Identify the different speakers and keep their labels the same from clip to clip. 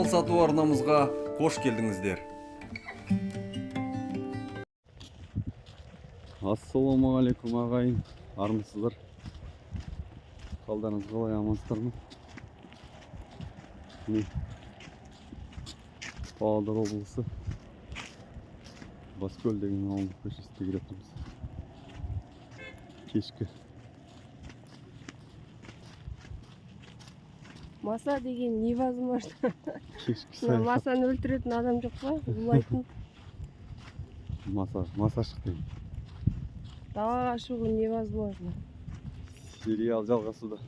Speaker 1: мал сату арнамызға қош келдіңіздер. Ассалаумағалейкум ағайын, армысыздар. Қалдарыңыз қалай, амансыздар ма? Павлодар облысы Баскөл деген ауылдық көшесіне келе жатырмыз. Кешкі.
Speaker 2: Маса деген невозможно.
Speaker 1: Кешкі саяхат.
Speaker 2: Масаны өлтіретін адам жоқ па? Улайтын.
Speaker 1: Маса шықты.
Speaker 2: Далаға шығу невозможно.
Speaker 1: Сериал жалғасуда.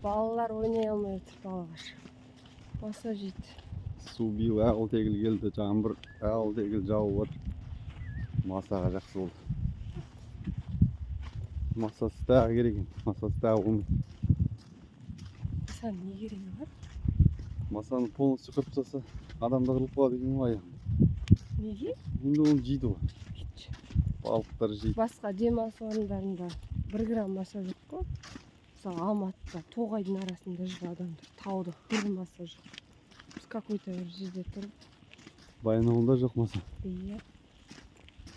Speaker 2: Балалар ойнай алмай отыр далаға шығып. Маса жейді.
Speaker 1: Су биыл ағыл тегіл келді, жаңбыр ағыл тегіл жауып отыр. Масаға жақсы болды. Масасы тағы керек екен. Масасы тағы болмайды.
Speaker 2: Масаның не керегі бар?
Speaker 1: Масаны полностью қырып тастаса, адамда қырылып қалады екен ғой аяғын.
Speaker 2: Неге?
Speaker 1: Енді оны жейді ғой. Балықтар жейді.
Speaker 2: Басқа демалыс орындарында 1 грамм маса жоқ қой. Мысалы Алматыда, Тоғайдың арасында жүр адамдар. Тауда бір маса жоқ. Біз какой-то бір жерде тұрып.
Speaker 1: Баянауылда жоқ маса.
Speaker 2: Иә.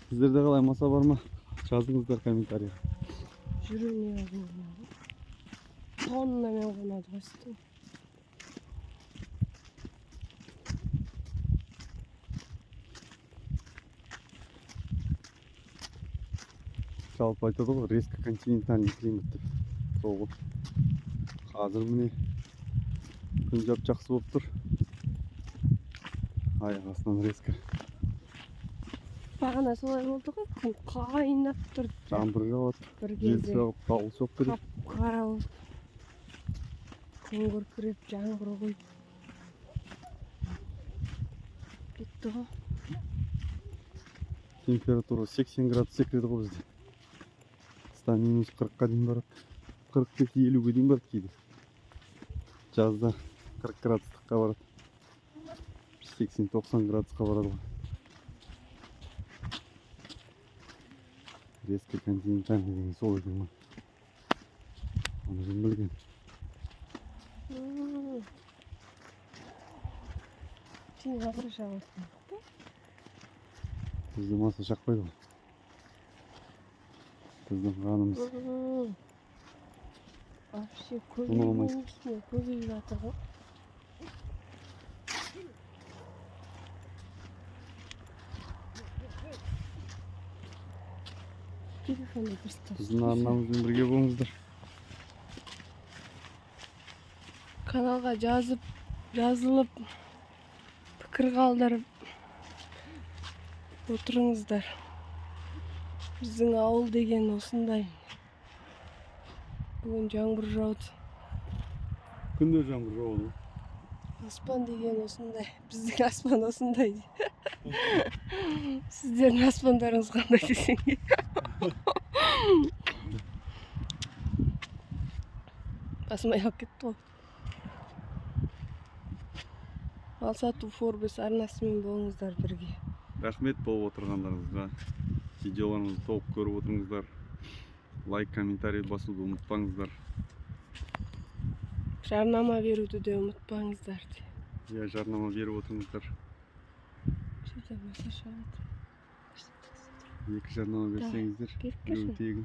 Speaker 1: Сіздерде қалай, маса бар ма? Жазыңыздар комментарийға.
Speaker 2: Жүру невозможно. Тоннамен қонады ғасты.
Speaker 1: Жалпы айтады ғой, резко континентальный климат деп. Сол ғой. Қазір міне күн жап-жақсы болып тұр. Аяқ астынан резко.
Speaker 2: Бағана солай болды ғой, күн қайнап тұр.
Speaker 1: Жаңбыр жауады,
Speaker 2: Бір
Speaker 1: жел
Speaker 2: кезде
Speaker 1: соғып, дауыл соғып кетеді.
Speaker 2: қап-қара болып. Күн күркіреп, жаңбыр құйып. Кетті ғой.
Speaker 1: Температура 80 градус секіреді ғой бізде. Қыста минус 40-қа дейін барады. 45-50-ге дейін барады кейде. Жазда 40 градустыққа барады. 80-90 градусқа барады ғой. Резко континентальный деген сол екен ғой. Оны кім білген?
Speaker 2: Сен ғасыр шағылсын.
Speaker 1: Бізде маса шақпайды ғой. Біздің қанымыз.
Speaker 2: Вообще көбейіп жатыр ғой. Телефонды дұрыстап.
Speaker 1: Біздің арнамызбен бірге болыңыздар.
Speaker 2: Каналға жазылып, пікір қалдырып отырыңыздар. Біздің ауыл деген осындай. Бүгін жаңбыр жауды.
Speaker 1: Күнде жаңбыр жауады.
Speaker 2: Аспан деген осындай. Біздің аспан осындай. Сіздердің аспандарыңыз қандай десеңге. Басым аяқ кетті ғой. Мал сату Forbes арнасымен болыңыздар бірге.
Speaker 1: Рахмет болып отырғандарыңызға. Видеоларымызды толық көріп отырыңыздар. Лайк, комментарий басуды ұмытпаңыздар.
Speaker 2: Жарнама беруді де ұмытпаңыздар.
Speaker 1: Иә, жарнама беріп отырыңыздар.
Speaker 2: Екі
Speaker 1: жарнама берсеңіздер.
Speaker 2: Беріп
Speaker 1: тегін.